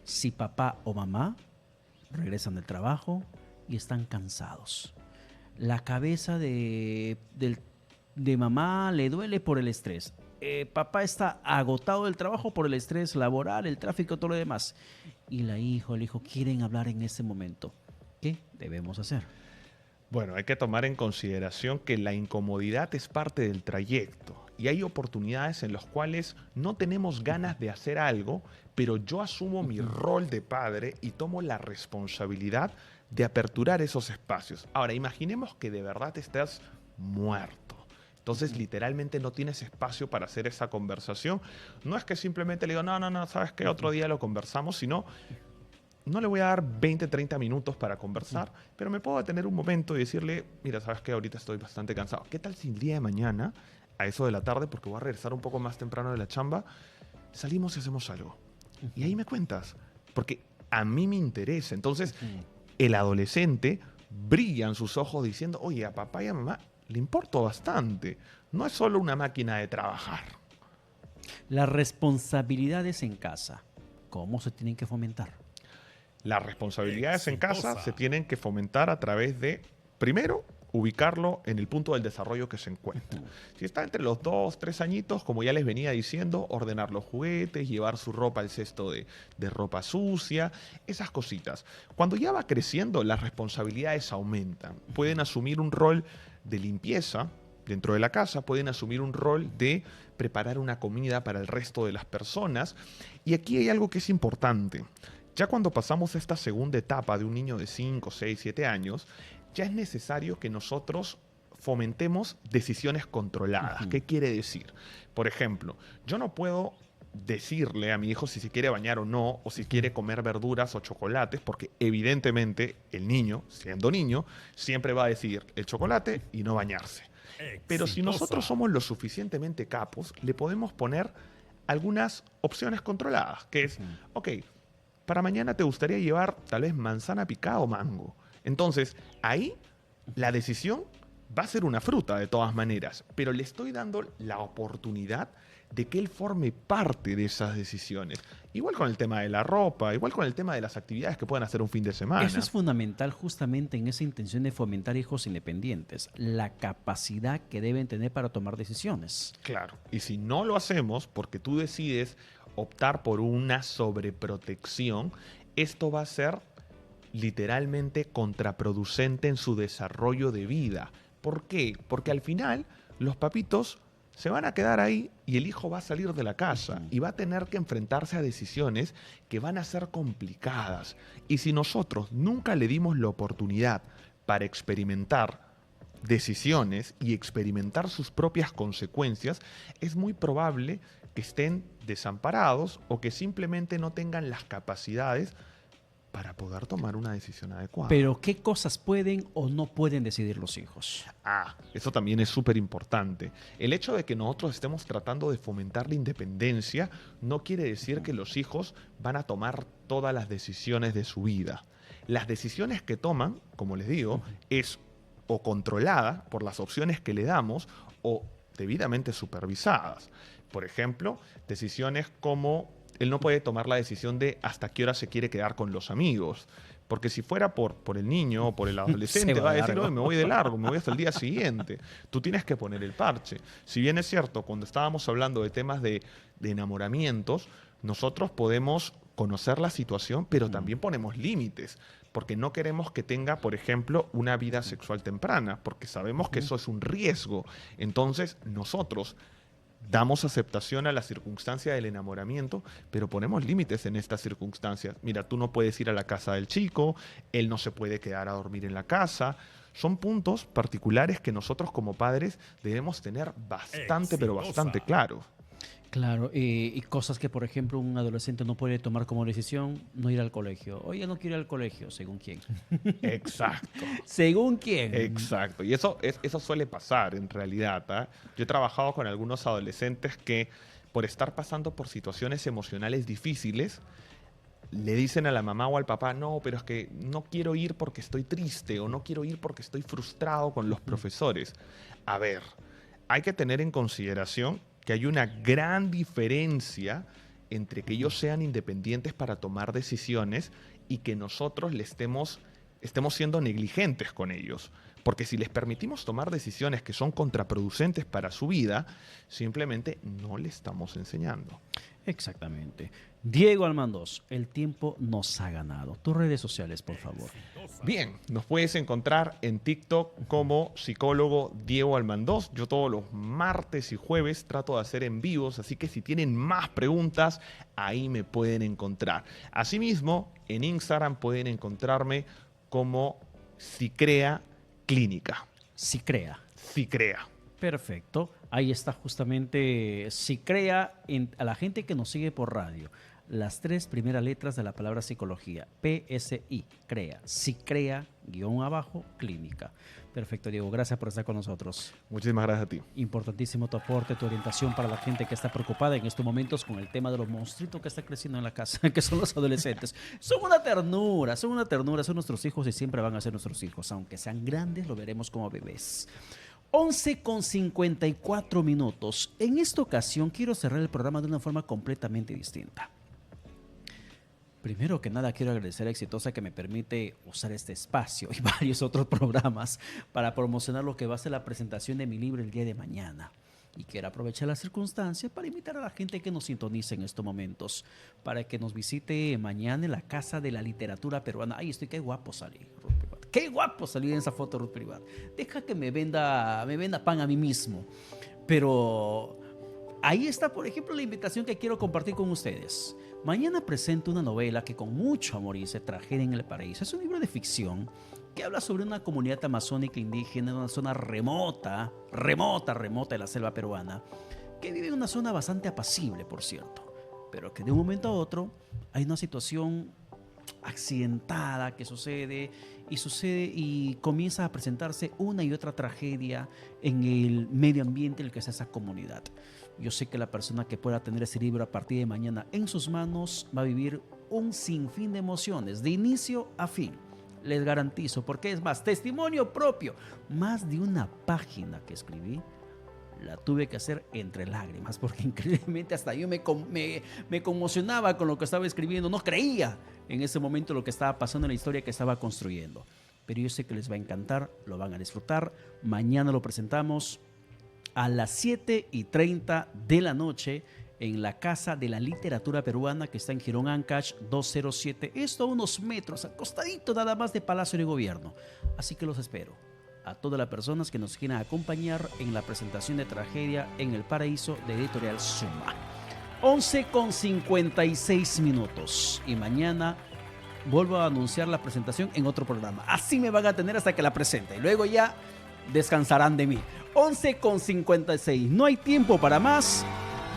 si papá o mamá regresan del trabajo y están cansados? La cabeza de mamá le duele por el estrés. Papá está agotado del trabajo por el estrés laboral, el tráfico, todo lo demás. Y el hijo quieren hablar en ese momento. ¿Qué debemos hacer? Bueno, hay que tomar en consideración que la incomodidad es parte del trayecto y hay oportunidades en las cuales no tenemos ganas de hacer algo, pero yo asumo mi rol de padre y tomo la responsabilidad de aperturar esos espacios. Ahora, imaginemos que de verdad estás muerto. Entonces, literalmente no tienes espacio para hacer esa conversación. No es que simplemente le digo, no, ¿sabes qué? Otro día lo conversamos, sino no le voy a dar 20, 30 minutos para conversar, pero me puedo detener un momento y decirle, mira, ¿sabes qué? Ahorita estoy bastante cansado. ¿Qué tal si el día de mañana, a eso de la tarde, porque voy a regresar un poco más temprano de la chamba, salimos y hacemos algo? Y ahí me cuentas, porque a mí me interesa. Entonces, el adolescente brilla en sus ojos diciendo, oye, a papá y a mamá le importo bastante. No es solo una máquina de trabajar. Las responsabilidades en casa, ¿cómo se tienen que fomentar? Las responsabilidades en casa se tienen que fomentar a través de, primero, ubicarlo en el punto del desarrollo que se encuentra. Si está entre los 2, 3 añitos, como ya les venía diciendo, ordenar los juguetes, llevar su ropa al cesto de ropa sucia, esas cositas. Cuando ya va creciendo, las responsabilidades aumentan. Pueden asumir un rol de limpieza dentro de la casa, pueden asumir un rol de preparar una comida para el resto de las personas. Y aquí hay algo que es importante. Ya cuando pasamos esta segunda etapa de un niño de 5, 6, 7 años, ya es necesario que nosotros fomentemos decisiones controladas. ¿Qué quiere decir? Por ejemplo, yo no puedo decirle a mi hijo si se quiere bañar o no, o si quiere comer verduras o chocolates, porque evidentemente el niño, siendo niño, siempre va a decir el chocolate y no bañarse. Pero si nosotros somos lo suficientemente capos, le podemos poner algunas opciones controladas, que es, ok, para mañana te gustaría llevar tal vez manzana picada o mango. Entonces, ahí la decisión va a ser una fruta de todas maneras, pero le estoy dando la oportunidad de que él forme parte de esas decisiones. Igual con el tema de la ropa, igual con el tema de las actividades que pueden hacer un fin de semana. Eso es fundamental justamente en esa intención de fomentar hijos independientes, la capacidad que deben tener para tomar decisiones. Claro, y si no lo hacemos porque tú decides optar por una sobreprotección, esto va a ser literalmente contraproducente en su desarrollo de vida. ¿Por qué? Porque al final los papitos se van a quedar ahí y el hijo va a salir de la casa y va a tener que enfrentarse a decisiones que van a ser complicadas. Y si nosotros nunca le dimos la oportunidad para experimentar decisiones y experimentar sus propias consecuencias, es muy probable que estén desamparados o que simplemente no tengan las capacidades para poder tomar una decisión adecuada. Pero ¿qué cosas pueden o no pueden decidir los hijos? Eso también es súper importante. El hecho de que nosotros estemos tratando de fomentar la independencia no quiere decir que los hijos van a tomar todas las decisiones de su vida. Las decisiones que toman, como les digo, es o controlada por las opciones que le damos o debidamente supervisadas. Por ejemplo, decisiones como él no puede tomar la decisión de hasta qué hora se quiere quedar con los amigos. Porque si fuera por el niño o por el adolescente, va a decir, "Oye, me voy de largo, me voy hasta el día siguiente". Tú tienes que poner el parche. Si bien es cierto, cuando estábamos hablando de temas de enamoramientos, nosotros podemos conocer la situación, pero también ponemos límites. Porque no queremos que tenga, por ejemplo, una vida sexual temprana, porque sabemos que eso es un riesgo. Entonces, nosotros damos aceptación a la circunstancia del enamoramiento, pero ponemos límites en estas circunstancias. Mira, tú no puedes ir a la casa del chico, él no se puede quedar a dormir en la casa. Son puntos particulares que nosotros como padres debemos tener bastante, pero bastante claros. Claro, y cosas que, por ejemplo, un adolescente no puede tomar como decisión, no ir al colegio. Oye, no quiero ir al colegio, ¿según quién? Exacto. ¿Según quién? Exacto. Y eso suele pasar en realidad. Yo he trabajado con algunos adolescentes que, por estar pasando por situaciones emocionales difíciles, le dicen a la mamá o al papá, no, pero es que no quiero ir porque estoy triste o no quiero ir porque estoy frustrado con los profesores. A ver, hay que tener en consideración que hay una gran diferencia entre que ellos sean independientes para tomar decisiones y que nosotros estemos siendo negligentes con ellos. Porque si les permitimos tomar decisiones que son contraproducentes para su vida, simplemente no le estamos enseñando. Exactamente. Diego Almandoz, el tiempo nos ha ganado. Tus redes sociales, por favor. Bien, nos puedes encontrar en TikTok como psicólogo Diego Almandoz. Yo todos los martes y jueves trato de hacer en vivos, así que si tienen más preguntas, ahí me pueden encontrar. Asimismo, en Instagram pueden encontrarme como Cicrea Clínica. Cicrea. Cicrea. Perfecto. Ahí está justamente Cicrea, a la gente que nos sigue por radio. Las 3 primeras letras de la palabra psicología. PSI, CREA. Cicrea, _ clínica. Perfecto, Diego. Gracias por estar con nosotros. Muchísimas gracias a ti. Importantísimo tu aporte, tu orientación para la gente que está preocupada en estos momentos con el tema de los monstruitos que está creciendo en la casa, que son los adolescentes. Son una ternura, son nuestros hijos y siempre van a ser nuestros hijos. Aunque sean grandes, lo veremos como bebés. 11:54. En esta ocasión quiero cerrar el programa de una forma completamente distinta. Primero que nada, quiero agradecer a Exitosa que me permite usar este espacio y varios otros programas para promocionar lo que va a ser la presentación de mi libro el día de mañana. Y quiero aprovechar la circunstancia para invitar a la gente que nos sintonice en estos momentos, para que nos visite mañana en la Casa de la Literatura Peruana. Ay, qué guapo salí, Ruth Privat. Qué guapo salir en esa foto, Ruth Privat. Deja que me venda pan a mí mismo. Pero ahí está, por ejemplo, la invitación que quiero compartir con ustedes. Mañana presento una novela que con mucho amor hice, Tragedia en el Paraíso. Es un libro de ficción que habla sobre una comunidad amazónica indígena en una zona remota de la selva peruana, que vive en una zona bastante apacible, por cierto, pero que de un momento a otro hay una situación accidentada que sucede y comienza a presentarse una y otra tragedia en el medio ambiente en el que está esa comunidad. Yo sé que la persona que pueda tener ese libro a partir de mañana en sus manos va a vivir un sinfín de emociones, de inicio a fin. Les garantizo, porque es más, testimonio propio. Más de una página que escribí la tuve que hacer entre lágrimas, porque increíblemente hasta yo me conmocionaba con lo que estaba escribiendo. No creía en ese momento lo que estaba pasando en la historia que estaba construyendo. Pero yo sé que les va a encantar, lo van a disfrutar. Mañana lo presentamos a las 7:30 de la noche en la Casa de la Literatura Peruana, que está en Girón Ancash 207. Esto a unos metros, al costadito nada más de Palacio de Gobierno. Así que los espero. A todas las personas que nos quieran acompañar en la presentación de Tragedia en el Paraíso de Editorial Suma. 11:56. Y mañana vuelvo a anunciar la presentación en otro programa. Así me van a tener hasta que la presente. Y luego ya descansarán de mí. 11:56. No hay tiempo para más.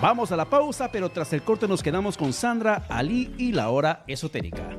Vamos a la pausa, pero tras el corte nos quedamos con Sandra, Ali y la hora esotérica.